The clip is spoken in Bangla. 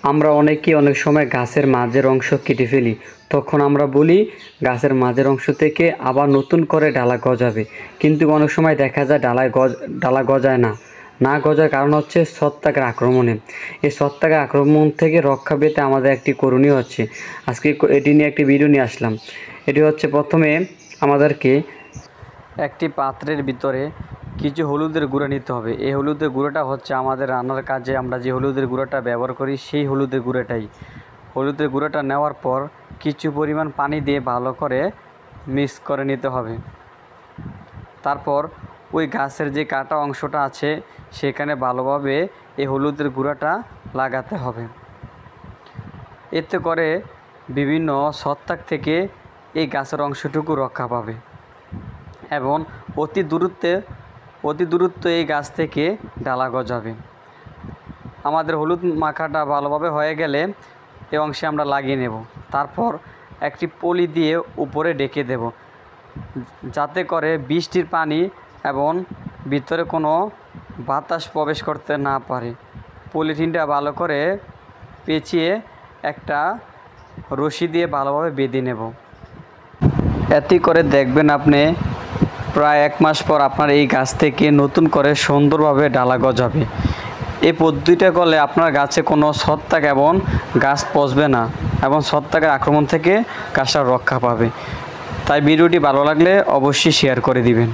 আমরা অনেকেই অনেক সময় গাছের মাঝের অংশ কেটে ফেলি। তখন আমরা বলি গাছের মাঝের অংশ থেকে আবার নতুন করে ডালা গজাবে, কিন্তু অনেক সময় দেখা যায় ডালা গজায় না। না গজার কারণ হচ্ছে ছত্রাকের আক্রমণে। এই ছত্রাকের আক্রমণ থেকে রক্ষা পেতে আমাদের একটি করণীয় হচ্ছে, আজকে এটি নিয়ে একটি ভিডিও নিয়ে আসলাম। এটি হচ্ছে, প্রথমে আমাদেরকে একটি পাত্রের ভিতরে কিছু হলুদের গুঁড়া নিতে হবে। এই হলুদের গুঁড়োটা হচ্ছে আমাদের রান্নার কাজে আমরা যে হলুদের গুঁড়োটা ব্যবহার করি সেই হলুদের গুঁড়োটাই। হলুদের গুঁড়োটা নেওয়ার পর কিছু পরিমাণ পানি দিয়ে ভালো করে মিক্স করে নিতে হবে। তারপর ওই গাছের যে কাটা অংশটা আছে সেখানে ভালোভাবে এই হলুদের গুঁড়োটা লাগাতে হবে। এতে করে বিভিন্ন ছত্রাক থেকে এই গাছের অংশটুকু রক্ষা পাবে এবং অতি দূরত্ব এই গাছ থেকে ডালা গজাবে। আমাদের হলুদ মাখাটা ভালোভাবে হয়ে গেলে এই অংশে আমরা লাগিয়ে নেব। তারপর একটি পলি দিয়ে উপরে ডেকে দেব, যাতে করে বৃষ্টির পানি এবং ভিতরে কোনো বাতাস প্রবেশ করতে না পারে। পলিথিনটা ভালো করে পেঁচিয়ে একটা রশি দিয়ে ভালোভাবে বেঁধে নেব। এতে করে দেখবেন আপনি প্রায় 1 মাস পর আপনার এই গাছ থেকে নতুন করে সুন্দরভাবে ডালা গজাবে। এই পদ্ধতিটা করলে আপনার গাছে কোনো ছত্রাক এবং গাছ পচবে না এবং ছত্রাকের আক্রমণ থেকে গাছটা রক্ষা পাবে। তাই ভিডিওটি ভালো লাগলে অবশ্যই শেয়ার করে দিবেন।